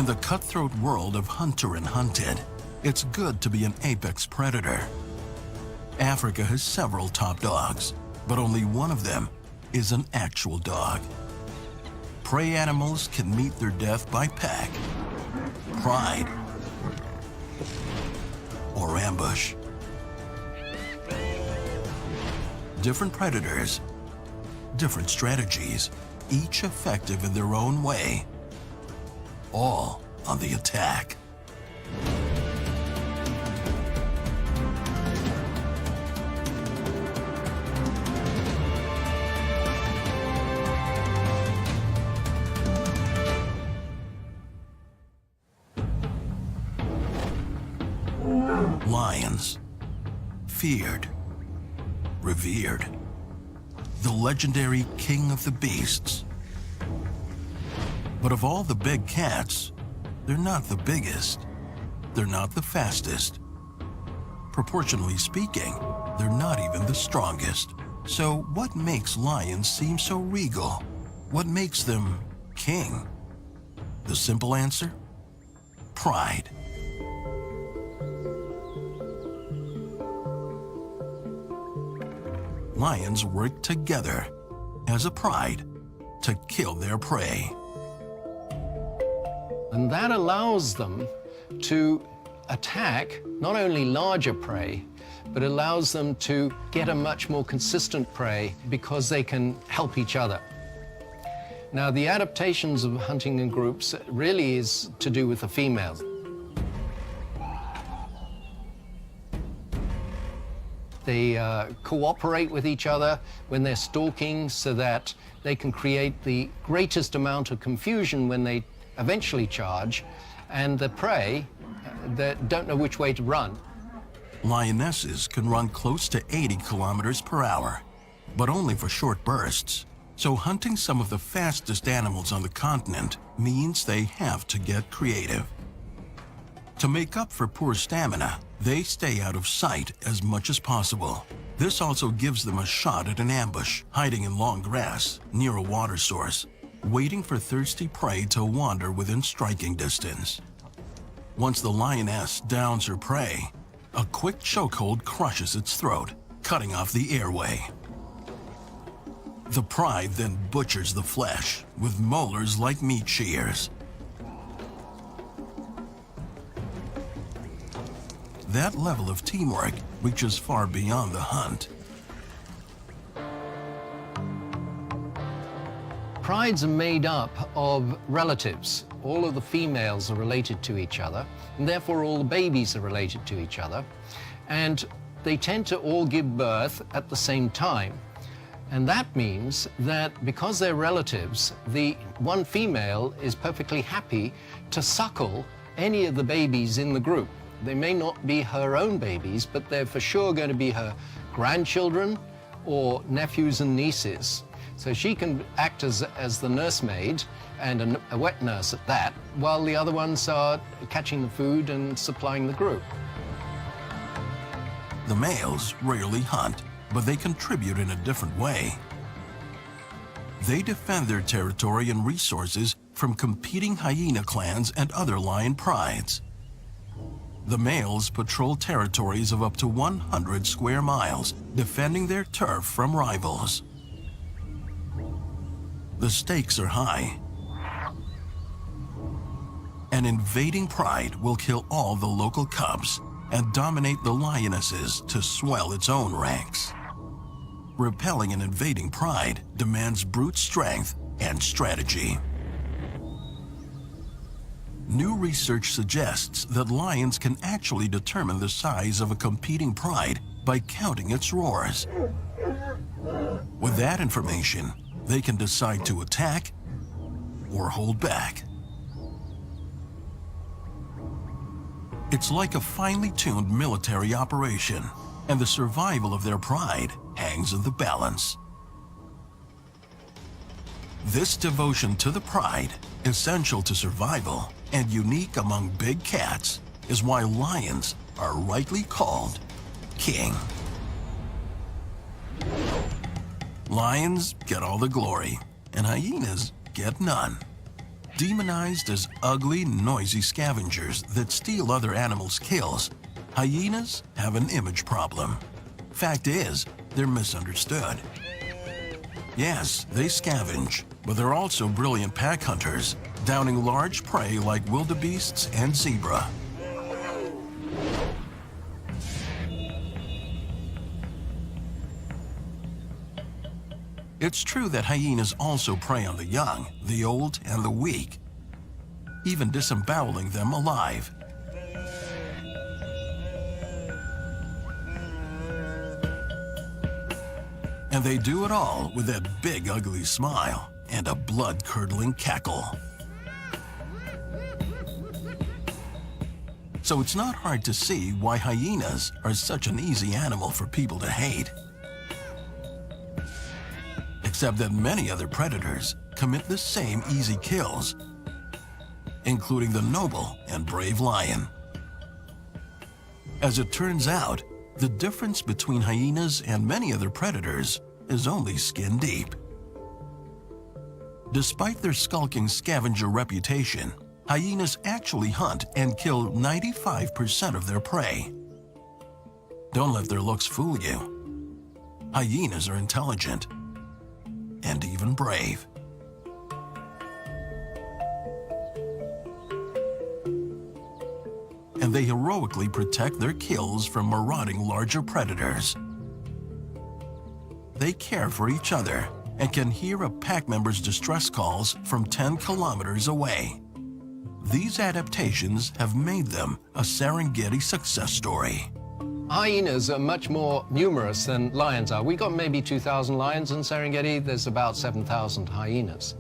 In the cutthroat world of hunter and hunted, it's good to be an apex predator. Africa has several top dogs, but only one of them is an actual dog. Prey animals can meet their death by pack, pride, or ambush. Different predators, different strategies, each effective in their own way, all on the attack. Lions, feared, revered, the legendary king of the beasts. But of all the big cats, they're not the biggest, they're not the fastest. Proportionally speaking, they're not even the strongest. So what makes lions seem so regal? What makes them king? The simple answer? Pride. Lions work together as a pride to kill their prey. And that allows them to attack not only larger prey, but allows them to get a much more consistent prey because they can help each other. Now, the adaptations of hunting in groups really is to do with the females. They cooperate with each other when they're stalking so that they can create the greatest amount of confusion when they eventually charge, and the prey that don't know which way to run. Lionesses can run close to 80 kilometers per hour, but only for short bursts. So hunting some of the fastest animals on the continent means they have to get creative. To make up for poor stamina, they stay out of sight as much as possible. This also gives them a shot at an ambush, hiding in long grass near a water source, waiting for thirsty prey to wander within striking distance. Once the lioness downs her prey, a quick chokehold crushes its throat, cutting off the airway. The pride then butchers the flesh with molars like meat shears. That level of teamwork reaches far beyond the hunt. Prides are made up of relatives. All of the females are related to each other, and therefore all the babies are related to each other. And they tend to all give birth at the same time. And that means that because they're relatives, the one female is perfectly happy to suckle any of the babies in the group. They may not be her own babies, but they're for sure going to be her grandchildren or nephews and nieces. So she can act as the nursemaid, and a wet nurse at that, while the other ones are catching the food and supplying the group. The males rarely hunt, but they contribute in a different way. They defend their territory and resources from competing hyena clans and other lion prides. The males patrol territories of up to 100 square miles, defending their turf from rivals. The stakes are high. An invading pride will kill all the local cubs and dominate the lionesses to swell its own ranks. Repelling an invading pride demands brute strength and strategy. New research suggests that lions can actually determine the size of a competing pride by counting its roars. With that information, they can decide to attack or hold back. It's like a finely tuned military operation, and the survival of their pride hangs in the balance. This devotion to the pride, essential to survival and unique among big cats, is why lions are rightly called king. Lions get all the glory, and hyenas get none. Demonized as ugly, noisy scavengers that steal other animals' kills, hyenas have an image problem. Fact is, they're misunderstood. Yes, they scavenge, but they're also brilliant pack hunters, downing large prey like wildebeests and zebra. It's true that hyenas also prey on the young, the old, and the weak, even disemboweling them alive. And they do it all with that big, ugly smile and a blood-curdling cackle. So it's not hard to see why hyenas are such an easy animal for people to hate. Except that many other predators commit the same easy kills, including the noble and brave lion. As it turns out, the difference between hyenas and many other predators is only skin deep. Despite their skulking scavenger reputation, hyenas actually hunt and kill 95% of their prey. Don't let their looks fool you. Hyenas are intelligent and even brave. And they heroically protect their kills from marauding larger predators. They care for each other and can hear a pack member's distress calls from 10 kilometers away. These adaptations have made them a Serengeti success story. Hyenas are much more numerous than lions are. We got maybe 2,000 lions in Serengeti. There's about 7,000 hyenas.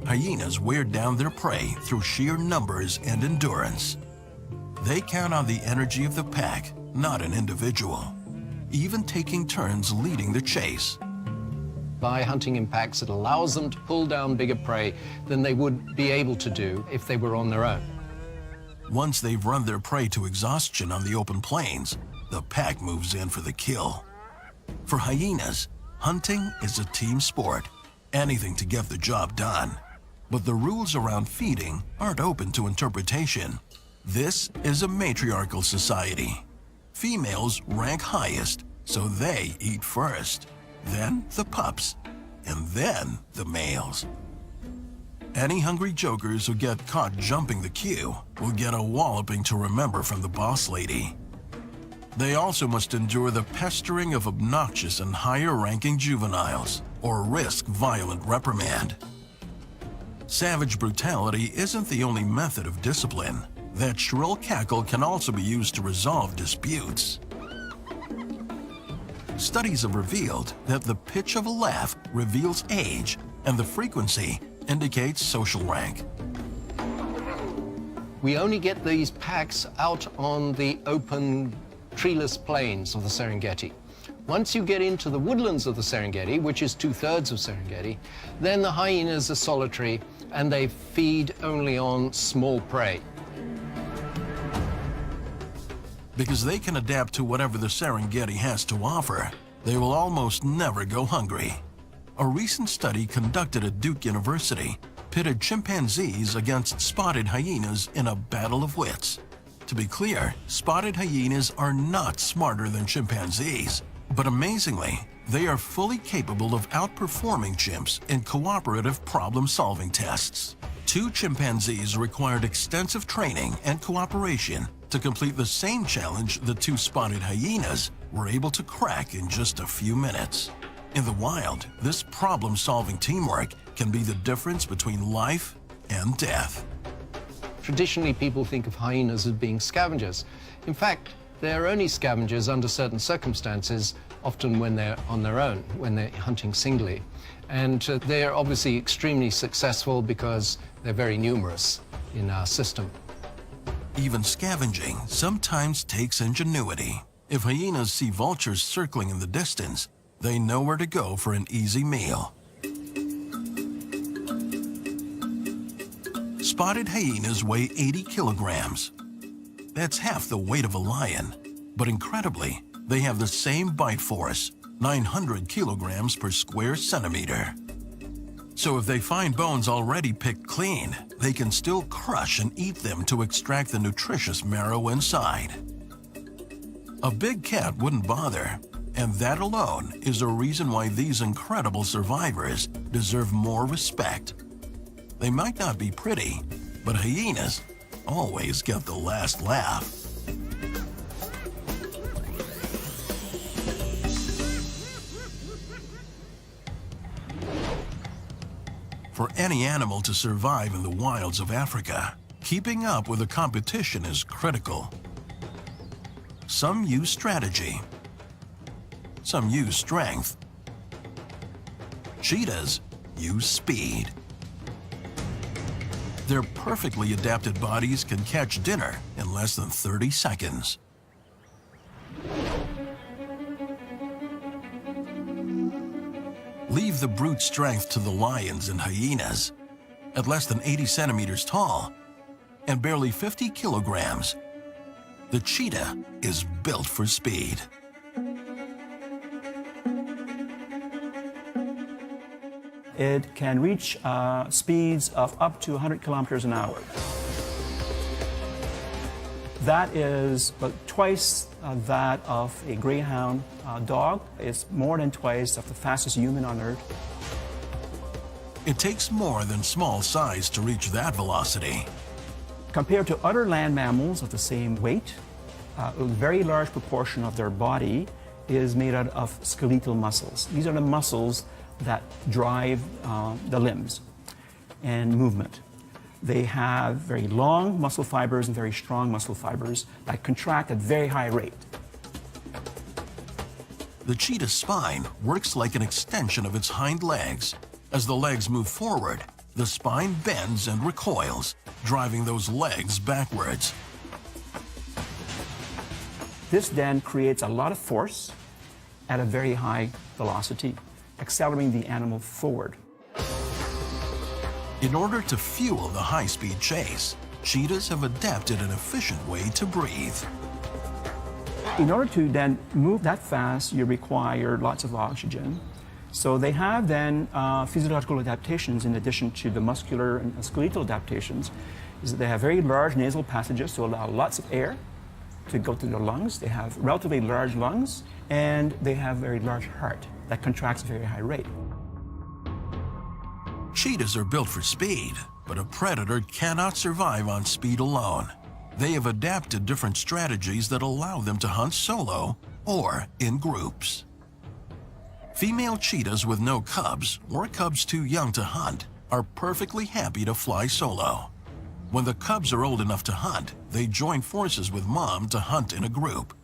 Hyenas wear down their prey through sheer numbers and endurance. They count on the energy of the pack, not an individual, even taking turns leading the chase. By hunting in packs, it allows them to pull down bigger prey than they would be able to do if they were on their own. Once they've run their prey to exhaustion on the open plains, the pack moves in for the kill. For hyenas, hunting is a team sport, anything to get the job done. But the rules around feeding aren't open to interpretation. This is a matriarchal society. Females rank highest, so they eat first, then the pups, and then the males. Any hungry jokers who get caught jumping the queue will get a walloping to remember from the boss lady. They also must endure the pestering of obnoxious and higher-ranking juveniles, or risk violent reprimand. Savage brutality isn't the only method of discipline. That shrill cackle can also be used to resolve disputes. Studies have revealed that the pitch of a laugh reveals age, and the frequency indicates social rank. We only get these packs out on the open, treeless plains of the Serengeti. Once you get into the woodlands of the Serengeti, which is 2/3 of Serengeti, then the hyenas are solitary and they feed only on small prey. Because they can adapt to whatever the Serengeti has to offer, they will almost never go hungry. A recent study conducted at Duke University pitted chimpanzees against spotted hyenas in a battle of wits. To be clear, spotted hyenas are not smarter than chimpanzees, but amazingly, they are fully capable of outperforming chimps in cooperative problem-solving tests. 2 chimpanzees required extensive training and cooperation to complete the same challenge the 2 spotted hyenas were able to crack in just a few minutes. In the wild, this problem-solving teamwork can be the difference between life and death. Traditionally, people think of hyenas as being scavengers. In fact, they're only scavengers under certain circumstances, often when they're on their own, when they're hunting singly. And they're obviously extremely successful because they're very numerous in our system. Even scavenging sometimes takes ingenuity. If hyenas see vultures circling in the distance, they know where to go for an easy meal. Spotted hyenas weigh 80 kilograms. That's half the weight of a lion, but incredibly, they have the same bite force, 900 kilograms per square centimeter. So if they find bones already picked clean, they can still crush and eat them to extract the nutritious marrow inside. A big cat wouldn't bother, and that alone is a reason why these incredible survivors deserve more respect. They might not be pretty, but hyenas always get the last laugh. For any animal to survive in the wilds of Africa, keeping up with the competition is critical. Some use strategy. Some use strength. Cheetahs use speed. Their perfectly adapted bodies can catch dinner in less than 30 seconds. Leave the brute strength to the lions and hyenas. At less than 80 centimeters tall and barely 50 kilograms, the cheetah is built for speed. It can reach speeds of up to 100 kilometers an hour. That is about twice that of a greyhound dog. It's more than twice of the fastest human on Earth. It takes more than small size to reach that velocity. Compared to other land mammals of the same weight, a very large proportion of their body is made out of skeletal muscles. These are the muscles that drive the limbs and movement. They have very long muscle fibers and very strong muscle fibers that contract at very high rate. The cheetah's spine works like an extension of its hind legs. As the legs move forward, the spine bends and recoils, driving those legs backwards. This then creates a lot of force at a very high velocity, accelerating the animal forward. In order to fuel the high-speed chase, cheetahs have adapted an efficient way to breathe. In order to then move that fast, you require lots of oxygen. So they have then physiological adaptations in addition to the muscular and skeletal adaptations. Is that they have very large nasal passages to allow lots of air to go to their lungs. They have relatively large lungs, and they have a very large heart that contracts at a very high rate. Cheetahs are built for speed, but a predator cannot survive on speed alone. They have adapted different strategies that allow them to hunt solo or in groups. Female cheetahs with no cubs or cubs too young to hunt are perfectly happy to fly solo. When the cubs are old enough to hunt, they join forces with mom to hunt in a group.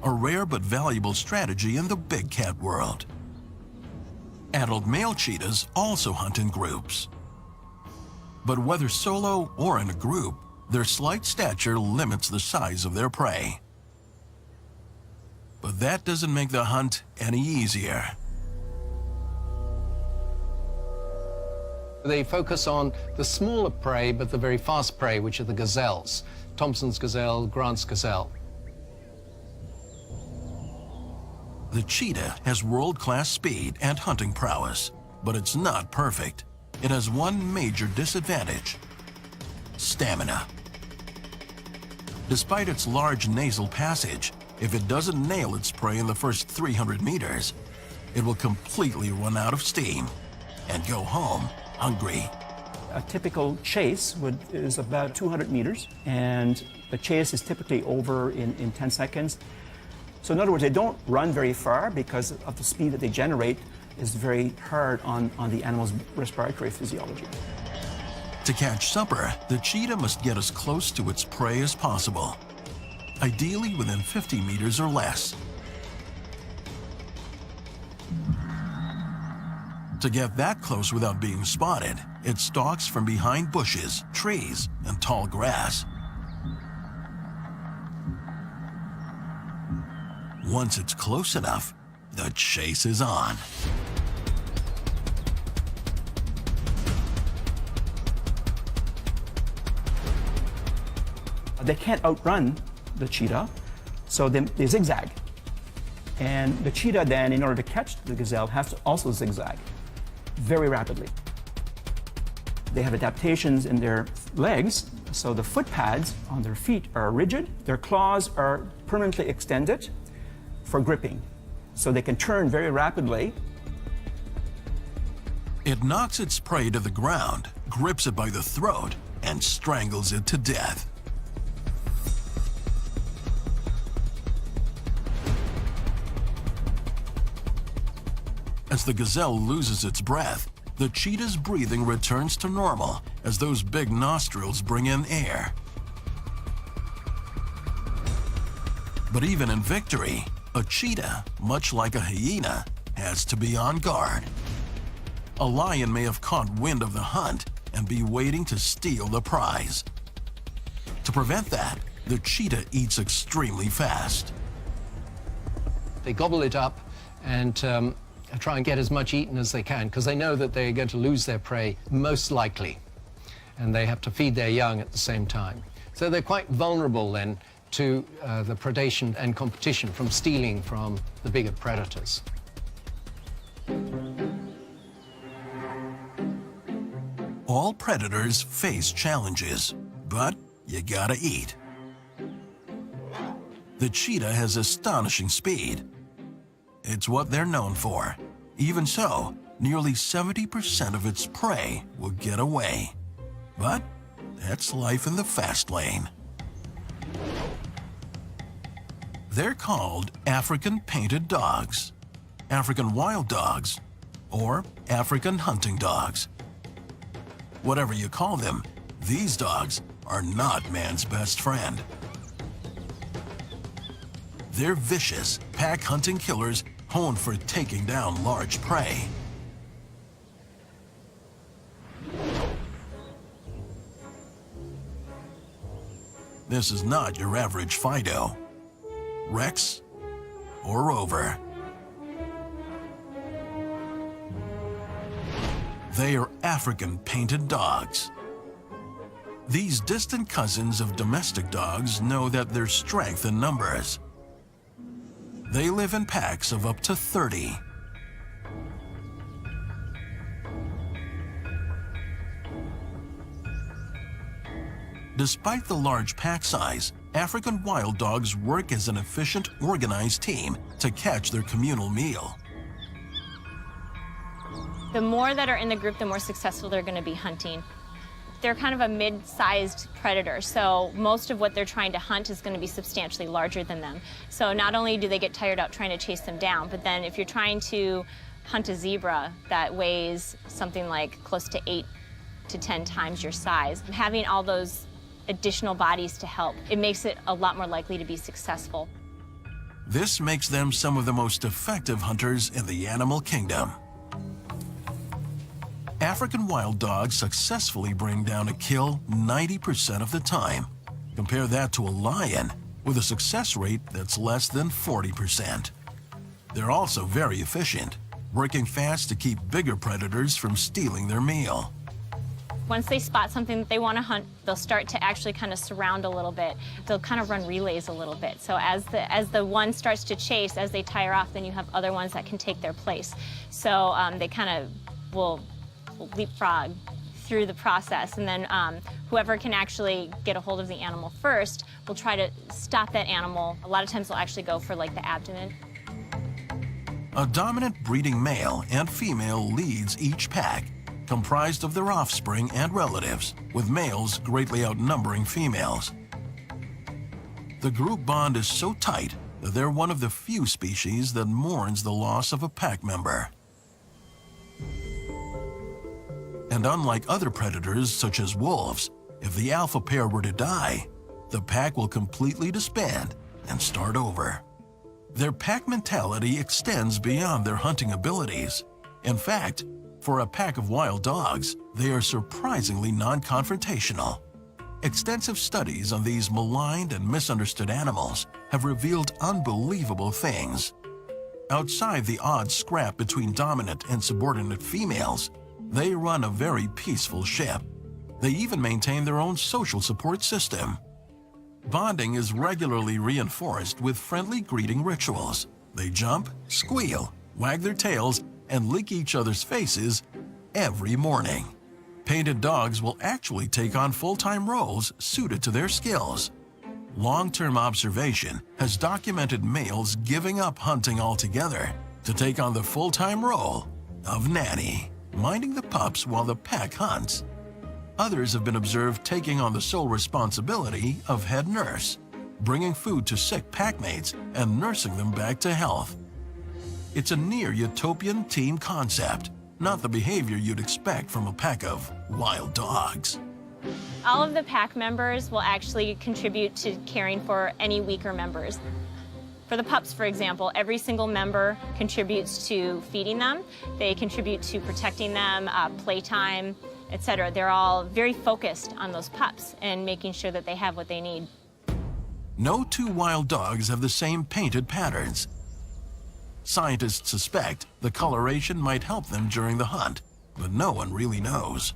A rare but valuable strategy in the big cat world. Adult male cheetahs also hunt in groups. But whether solo or in a group, their slight stature limits the size of their prey. But that doesn't make the hunt any easier. They focus on the smaller prey, but the very fast prey, which are the gazelles. Thompson's gazelle, Grant's gazelle. The cheetah has world-class speed and hunting prowess, but it's not perfect. It has one major disadvantage: stamina. Despite its large nasal passage, if it doesn't nail its prey in the first 300 meters, it will completely run out of steam and go home hungry. A typical chase is about 200 meters, and the chase is typically over in 10 seconds. So in other words, they don't run very far because of the speed that they generate is very hard on the animal's respiratory physiology. To catch supper, the cheetah must get as close to its prey as possible, ideally within 50 meters or less. To get that close without being spotted, it stalks from behind bushes, trees, and tall grass. Once it's close enough, the chase is on. They can't outrun the cheetah, so they zigzag. And the cheetah then, in order to catch the gazelle, has to also zigzag. very rapidly. They have adaptations in their legs, so the foot pads on their feet are rigid. Their claws are permanently extended for gripping, so they can turn very rapidly. It knocks its prey to the ground, grips it by the throat, and strangles it to death. As the gazelle loses its breath, the cheetah's breathing returns to normal as those big nostrils bring in air. But even in victory, a cheetah, much like a hyena, has to be on guard. A lion may have caught wind of the hunt and be waiting to steal the prize. To prevent that, the cheetah eats extremely fast. They gobble it up and try and get as much eaten as they can because they know that they're going to lose their prey most likely, and they have to feed their young at the same time. So they're quite vulnerable then to the predation and competition from stealing from the bigger predators. All predators face challenges, but you gotta eat. The cheetah has astonishing speed. It's what they're known for. Even so, nearly 70% of its prey will get away. But that's life in the fast lane. They're called African painted dogs, African wild dogs, or African hunting dogs. Whatever you call them, these dogs are not man's best friend. They're vicious, pack-hunting killers honed for taking down large prey. This is not your average Fido, Rex, or Rover. They are African painted dogs. These distant cousins of domestic dogs know that there's strength in numbers. They live in packs of up to 30. Despite the large pack size, African wild dogs work as an efficient, organized team to catch their communal meal. The more that are in the group, the more successful they're going to be hunting. They're kind of a mid-sized predator, so most of what they're trying to hunt is going to be substantially larger than them. So not only do they get tired out trying to chase them down, but then if you're trying to hunt a zebra that weighs something like close to 8 to 10 times your size, having all those additional bodies to help, it makes it a lot more likely to be successful. This makes them some of the most effective hunters in the animal kingdom. African wild dogs successfully bring down a kill 90% of the time. Compare that to a lion with a success rate that's less than 40%. They're also very efficient, working fast to keep bigger predators from stealing their meal. Once they spot something that they want to hunt, they'll start to actually kind of surround a little bit. They'll kind of run relays a little bit. So as the one starts to chase, as they tire off, then you have other ones that can take their place. So they kind of will leapfrog through the process, and then whoever can actually get a hold of the animal first will try to stop that animal. A lot of times they'll actually go for like the abdomen. A dominant breeding male and female leads each pack, comprised of their offspring and relatives, with males greatly outnumbering females. The group bond is so tight that they're one of the few species that mourns the loss of a pack member. And unlike other predators, such as wolves, if the alpha pair were to die, the pack will completely disband and start over. Their pack mentality extends beyond their hunting abilities. In fact, for a pack of wild dogs, they are surprisingly non-confrontational. Extensive studies on these maligned and misunderstood animals have revealed unbelievable things. Outside the odd scrap between dominant and subordinate females, they run a very peaceful ship. They even maintain their own social support system. Bonding is regularly reinforced with friendly greeting rituals. They jump, squeal, wag their tails, and lick each other's faces every morning. Painted dogs will actually take on full-time roles suited to their skills. Long-term observation has documented males giving up hunting altogether to take on the full-time role of nanny, minding the pups while the pack hunts. Others have been observed taking on the sole responsibility of head nurse, bringing food to sick packmates and nursing them back to health. It's a near-utopian team concept, not the behavior you'd expect from a pack of wild dogs. All of the pack members will actually contribute to caring for any weaker members. For the pups, for example, every single member contributes to feeding them. They contribute to protecting them, playtime, etc. They're all very focused on those pups and making sure that they have what they need. No two wild dogs have the same painted patterns. Scientists suspect the coloration might help them during the hunt, but no one really knows.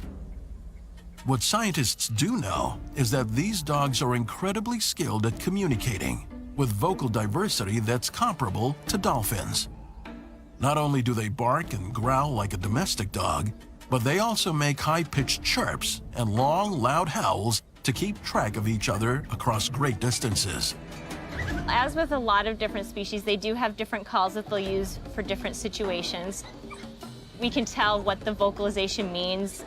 What scientists do know is that these dogs are incredibly skilled at communicating, with vocal diversity that's comparable to dolphins. Not only do they bark and growl like a domestic dog, but they also make high-pitched chirps and long, loud howls to keep track of each other across great distances. As with a lot of different species, they do have different calls that they'll use for different situations. We can tell what the vocalization means.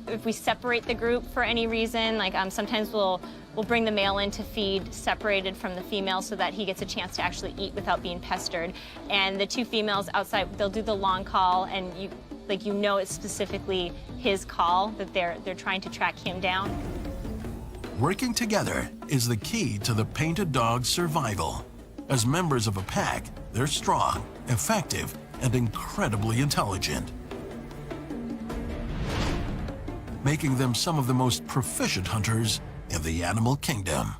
If we separate the group for any reason, like sometimes we'll bring the male in to feed separated from the female so that he gets a chance to actually eat without being pestered. And the two females outside, they'll do the long call, and you know it's specifically his call, that they're trying to track him down. Working together is the key to the painted dog's survival. As members of a pack, they're strong, effective, and incredibly intelligent, making them some of the most proficient hunters in the animal kingdom.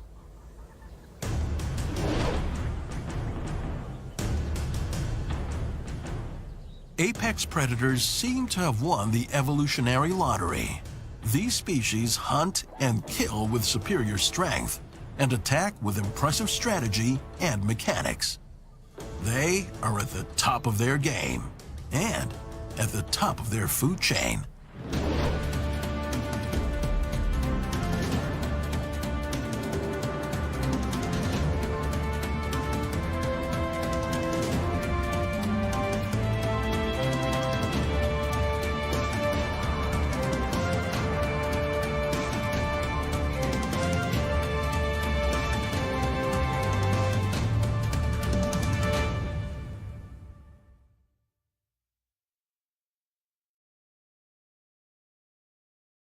Apex predators seem to have won the evolutionary lottery. These species hunt and kill with superior strength and attack with impressive strategy and mechanics. They are at the top of their game and at the top of their food chain.